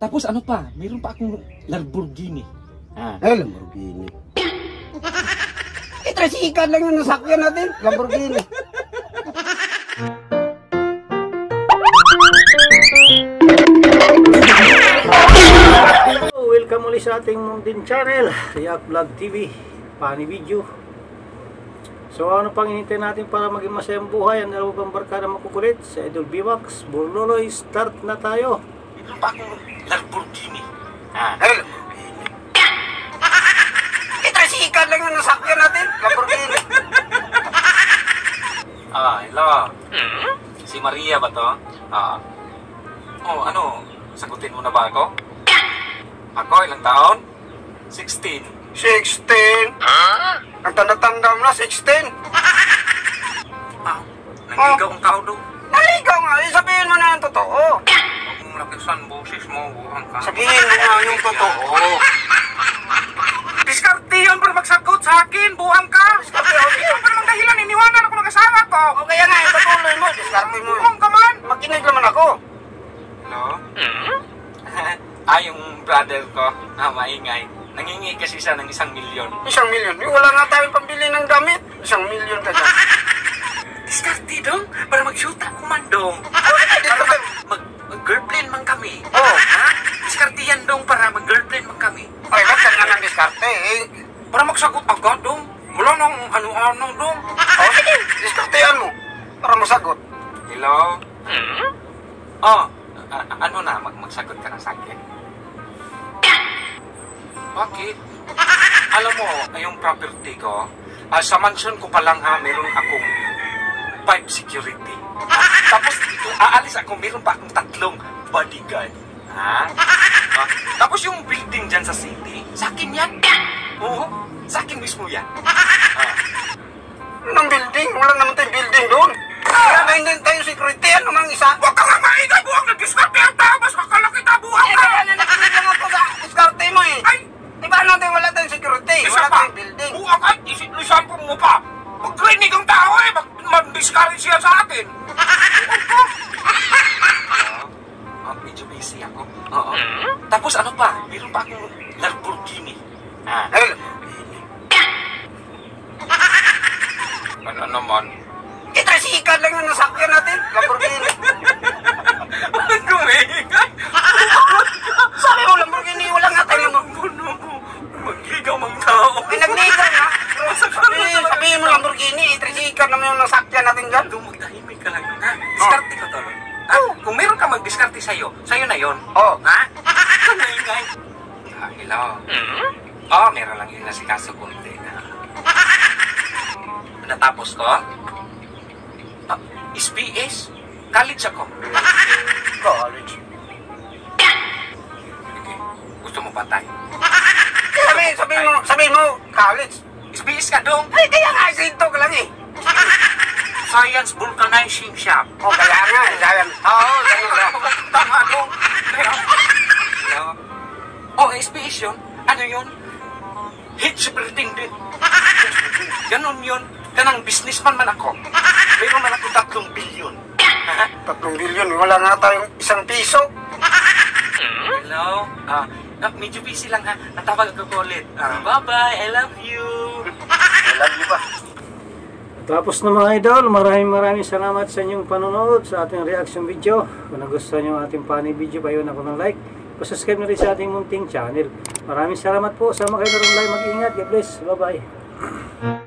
Tapos ano pa, mayroon pa akong Lamborghini. Lamborghini. Tricycle lang yung nasakyan natin. Lamborghini. Welcome ulit sa ating munting channel, React Vlog TV, Funny Video. So ano pang hinintay natin para maging masayang buhay ang dalawang pang barkada makukulit sa Idol Bimax, Borloloy, start na tayo. Mayroon pa akong Lamborghini. Lamborghini. Tricycle lang yung nasakyan natin. Lamborghini. Hello. Si Maria ba to? Sagutin mo na ba ako? Ako, ilang taon? 16. 16. Ang tanda-tanda mo na, 16. Nangigaw ang tao doon. Naligaw nga, sabihin mo na yung totoo. Huwag mong lakisan, boses mo, buhang ka. Sabihin mo nga yung totoo. Diskarte yun para magsagot sa akin, buhang ka. Diskarte ako. Ikaw pa namang dahilan, iniwanan ako ng asawa ko. O kaya nga, ipatuloy mo, diskarte mo. Buhang ka man. Makinig naman ako. Hello? Yung brother ko, maingay. Nangingi kasi siya ng 1 milyon. 1 milyon? Wala nga tayong pambili ng damit. 1 milyon ka dyan. Diskarte dong, para mag-shoota ko man dong. Para mag-girlfriend man kami. Oo. Ha? Diskarte yan dong para mag-girlfriend man kami. Ay, ba't ka nga ng diskarte eh? Para magsagot agad dong. Wala nang ano-ano dong. O sige, diskartehan mo. Para masagot. Hello? Magsagot ka na sa akin. Bakit? Alam mo, yung property ko, sa mansion ko pa lang meron akong 5 security. Tapos dito, aalis ako, meron pa akong 3 bodyguard. Tapos yung building dyan sa city, sa akin yan. Oo, sa akin mismo yan. Anong building? Wala naman tayong building doon. Kaya na hindi tayo security. Ano mang isa? Huwag ka nga maingay, buwang nag-diskarte ang tao, mas makalaki ta buwang ka. Kaya na nakinig lang ako sa diskarte mo eh. Ay! Di ba natin wala tayong security? Wala tayong building. Buwang ay, isampong mo pa. Mag-clinic ang tao mag-discourage siya sa akin. Medyo busy ako. Oo. Tapos ano pa? Meron pa akong Lamborghini. Lamborghini. Ano naman? Tricycle lang yung nasakyan natin. Lamborghini. Gumingay. Sabi mo Lamborghini, wala nga tayong Magligaw mang tao. pinagnigan nga. Sabihin mo Lamborghini, tricycle naman yung nasakyan natin dyan. Magdahimik ka lang. Diskarte ka to. Kung meron ka mag-diskarte sa'yo na yon. Oo. Gumingay. Hello. Meron lang yun na si Kaso Kunti na. Natapos ko? SBS? College ako. College. Okay. Gusto mo patay? Sabihin mo, college. SBS ka dong? Ay, kaya nga, sinto ka lang eh. Science Vulcanizing Shop. O, kaya nga, sabi mo. Oo, Tama dong. SBS yun? Ano yun? Head superintendent. Ganon yun. Kanang businessman man ako. Mayroon man ako 3 bilyon. 3 bilyon, wala nga tayong 1 piso. Hello? Medyo busy lang ha. Natawag ako ulit. Bye-bye. I love you. I love you pa. Tapos na mga idol, maraming salamat sa inyong panonood sa ating reaction video. Kung nagustuhan nyo ang ating funny video, payon ako ng like. Pasubscribe na rin sa ating munting channel. Maraming salamat po. Sama kayo na rin live. Mag-iingat. God bless. Bye-bye.